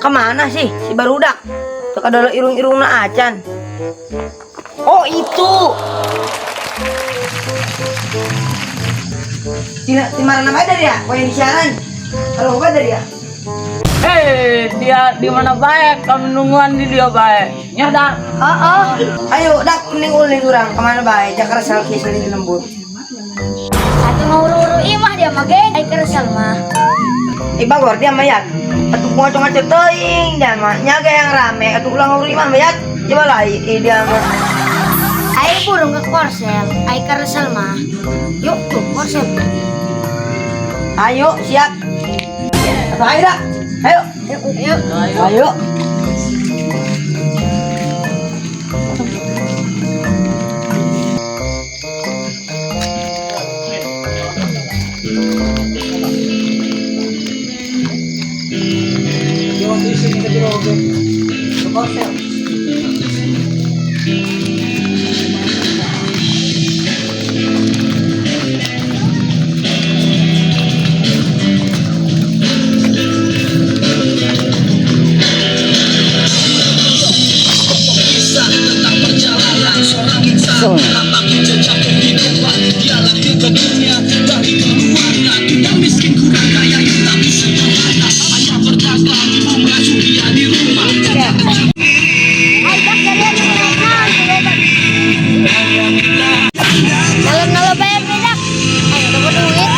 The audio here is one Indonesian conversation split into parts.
kemana sih si barudak? Teka dolo irung-irung na acan. Oh itu. Timaran apa dari ya? Kau yang siaran. Kalau apa dari ya? Dia di mana baik? Kamu nungguan di dia baik. Nyada. Ayo dak mending uling urang kemana baik? Jakar sel kisah di lembut. Satu mau uru-uru imah dia mah geng. Ai keresal mah. Bagor dia mayat. Atuh mau ngacet teuing dia mah nyaga yang rame. Atuh ulang uru imah mayat. Coba lah dia mah. Ai burung ke korsel. Ai keresal mah. Yuk tuh korsel. Ayo siap. Ayo dah. Ayo. Ayo. Nalo bayar bedak. Ayo dapat duit.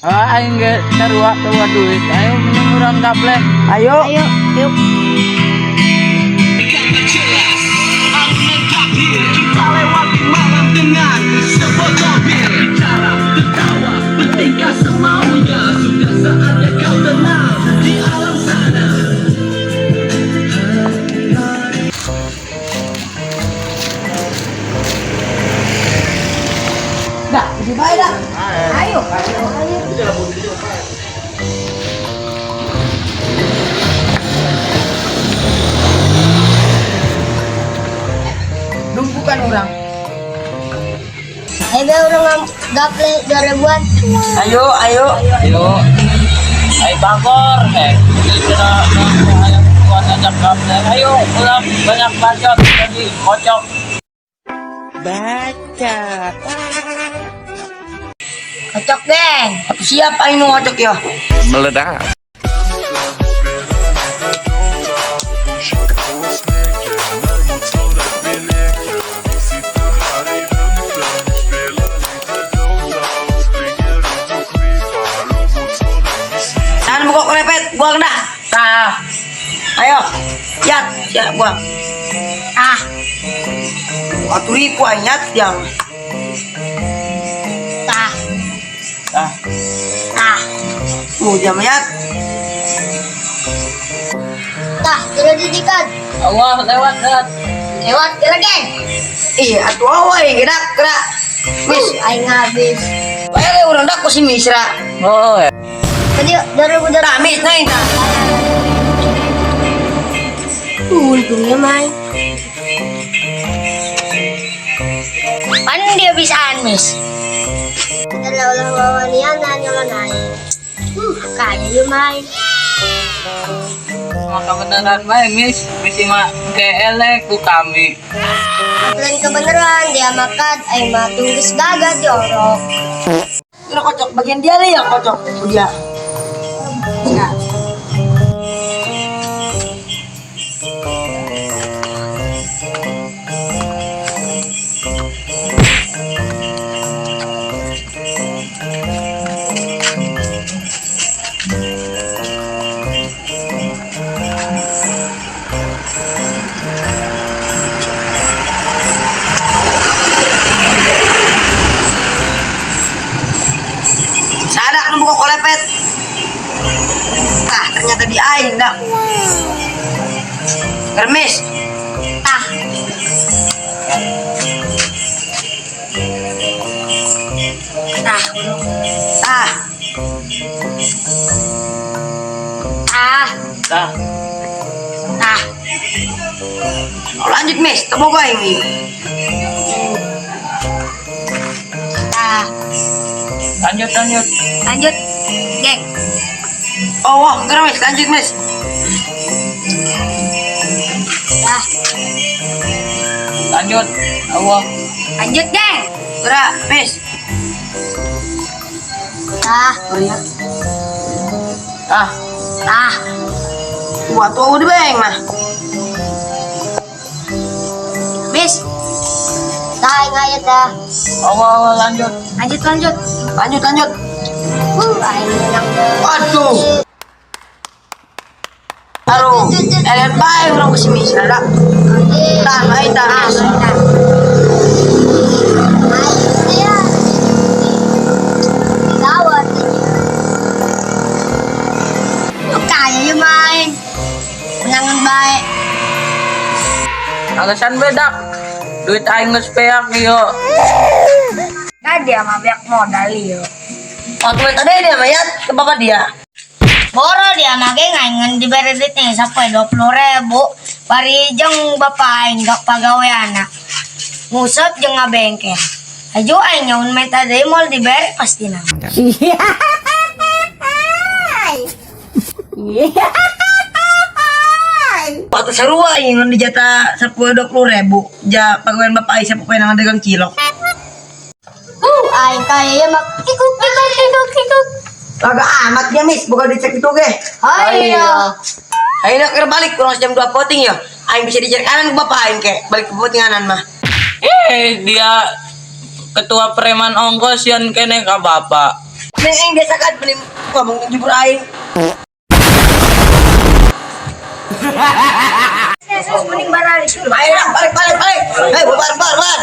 Aing ge sarua duit. Ayo mending urang gapleh. Ayo. Yuk. Dah, lebih baik dah. Ayo. Dumpukan orang. Ayo orang gaple 2000-an. Ayo. Ayo. Ayo bagor kita ngajak gapleh. Ayo ulang banyak bacot jadi kocok. Kocok geng. Siapa ini ngocok ya? Meledak. Jangan buka kelepet, buang dah. Tah. Ayo. Siap buang. Aturi ku anyat yang. Tah. Jam ayat. Tah, sudah didikan. Allah lewat. Lewat kira geng. Iya, atuh awai gerak. Wis, aing habis. Bae urang dak ku si Misra. Oh. Tadi 2000 Tamis na ini. untungnya main. Pan dia bisa amis. Kita lawan nian na nyolon aing. Kaya dia main. Maka beneran bae Miss mah keelek ku kami. Lain kebeneran dia makan aing mah tunggis gagal jorok. Kira kocok bagian dia nih yang kocok dia. Nah. Sadak nu buka kolepet. Ternyata di aing dak. Hermes. Tah. Oh, lanjut mes, temu gue ini. Tah. Lanjut. Lanjut. Oh, wah, keren Mas, lanjut Mas. Dah, Lanjut. Allah. lanjut geng. Gerak, Mas. Dah, Oh iya. Ah, dah. Wah, tuh udah bang mah. Bis. Dah, ngayat dah. Allah lanjut. Lanjut, lanjut. Lanjut. Aing menang deh. Waduh. Taruh, lihat baik orang kesini ada. Tahan, baik tahan. Kaya ya main. Menangan baik. Alasan beda. Duit aing geus peak yo. Kan dia mah biak modal yo. Waktu tadi dia mayat ke bapak dia. Boro dia mah ge ngaingan diberi duitnya sampai 20.000. Bari jeung bapak aing gak pagaweana. Ngusep jeung ngabengkel. Ajo aing nyaun main tadi mal diberi pasti na. Waktu sarua ingin dijata 10-20 ribu. Ja pagawean bapak aing sapu penang dagang cilok. Aing kaya ya mak kikuk. Kagak amat dia mis, bukan dicek itu ge. Ayo. Ayo nak kira balik kurang jam 2 poting ya. Aing bisa dicek kanan ke bapak aing ke balik ke potinganan mah. Dia ketua preman ongkos yang kene ka bapak. Neng aing biasa kan beli ngomong jujur aing. Saya mending barali sih. Ayo nak balik. Hei bar.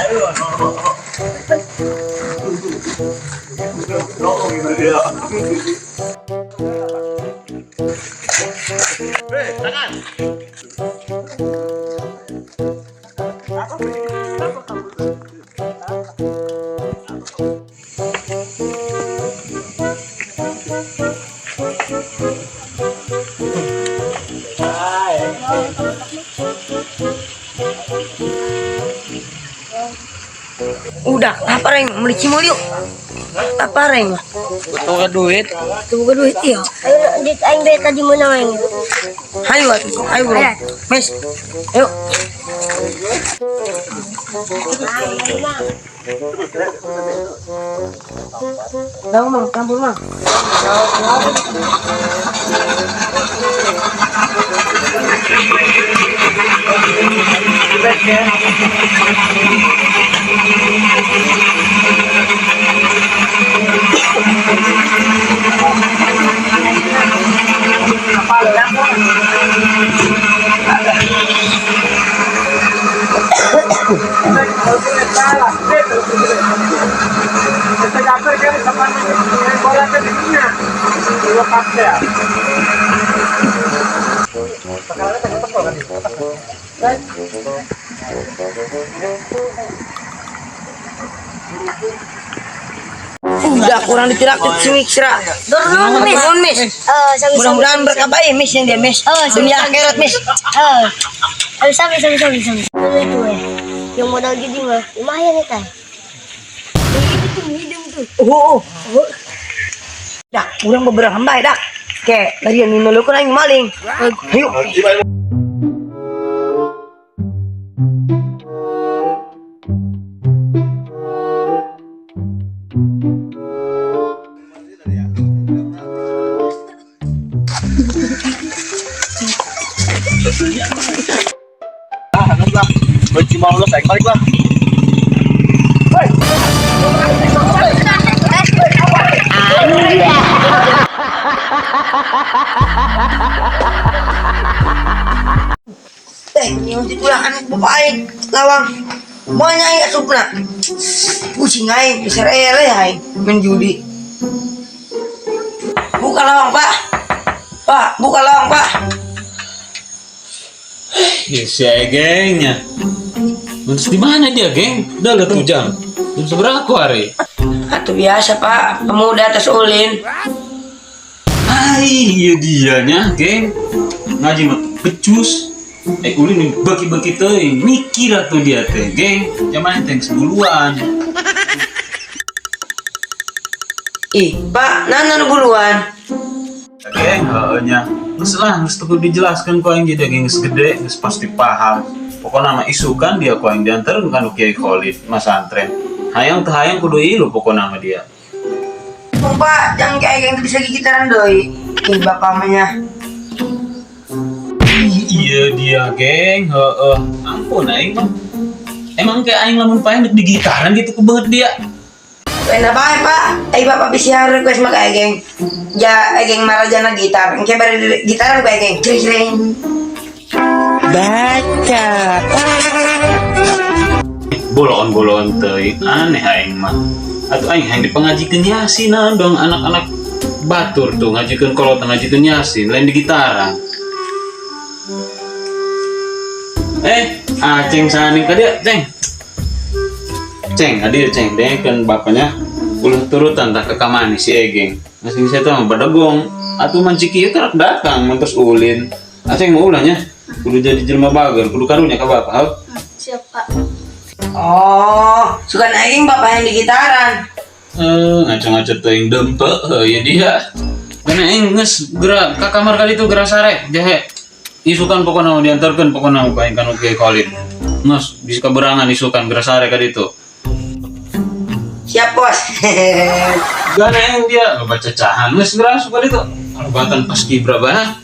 Udah, apa reng? Beli cimol yuk. Apa reng? Butuh duit. Tunggu duit ya. Ayo dit aing beta di mana main. Ayo bro. Mes. Ayo. Tahu mang, campur mang. Udah kurang ditirakit si Mixra. Dorong mis. Turun Mis. Sabi Mudah-mudahan berkah baik Mis yang dia Mis. Dunia akhirat Mis. Sabi. Ano itu Yung modal gini mah, lumayan nih tay. Oh. Dah, kurang beberapa hamba dah. Kayak dari yang nino kan aing maling. Ayo. Bagi mau lo balik lah. Yung titulaan bapak aing lawang. Moanya aing asupna. Pusing aing bisa rele aing menjudi. Buka lawang, Pak. Pak, buka lawang, Pak. Ya si gengnya. Terus di mana dia, geng? Udah lihat jam. Jam seberapa hari? Atau biasa, Pak. Pemuda atas ulin. Iya dianya, geng. Ngaji mah becus. Ulin nih bagi-bagi teuing. Mikir atuh dia teh, geng. Zaman teh sebuluan. Ih, Pak, nana nu buluan. Geng, nya. Masalah, harus tuh dijelaskan kau yang jadi geng segede, harus pasti paham. Pokoknya nama isukan dia kau yang diantar kan Kiai Khalid, Mas Antren. Hayang tuh hayang kudu ilu pokoknya nama dia. Pak, yang kayak yang bisa gitaran doi. Ini bapaknya. Iya dia geng, ampun aing mah. Emang kayak aing lamun paeh di gitaran gitu ku banget dia. Enak banget pak. Bapak bisa request mah kayak geng. Ja, geng marajana gitar. Kayak bari gitaran kayak geng. Jreng. Baca. Bolon teuing aneh aing mah. Atuh aing hayang dipengajikeun yasinan dong anak-anak batur tuh ngajikeun kolot ngajikeun yasin lain di gitaran. Ceng saning ka dia, Ceng. Ceng, adir Ceng, dia kan bapaknya ulah turutan tak ke kamani si Egeng. Masing saya tuh badagong, atuh manciki ieu karak datang mantos ulin. Ceng mau ulahnya, kudu jadi jelema bager, kudu karunya ka bapak. Hap. Siap, Pak. Oh, suka naik bapak yang di gitaran. Ngacang-ngacang teuing dempe, ya dia. Karena aing geus gerak ka kamar kali itu gerak sare, jahe. Isukan pokoknya mau diantarkan pokoknya mau kain kanu Kiai Khalid. Nges bisa keberangan isukan gerak sare kali itu. Siap bos. Gana yang dia baca cahan nges gerak kali itu. Batan pas kibra bah.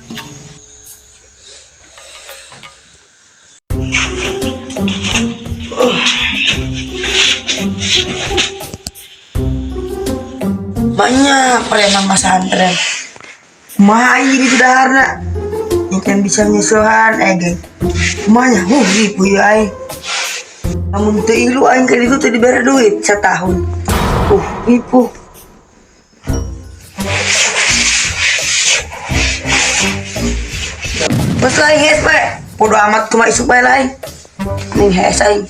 Banyak preman Mas Antren. Mahal di daharna. Yang kan bisa nyusuhan geng. Semuanya ribu ya aing. Namun teu ilu aing kali itu teu diberi duit setahun. Ribu. Pas lain hes pe. Podo amat cuma isuk bae lain. Nih hes aing.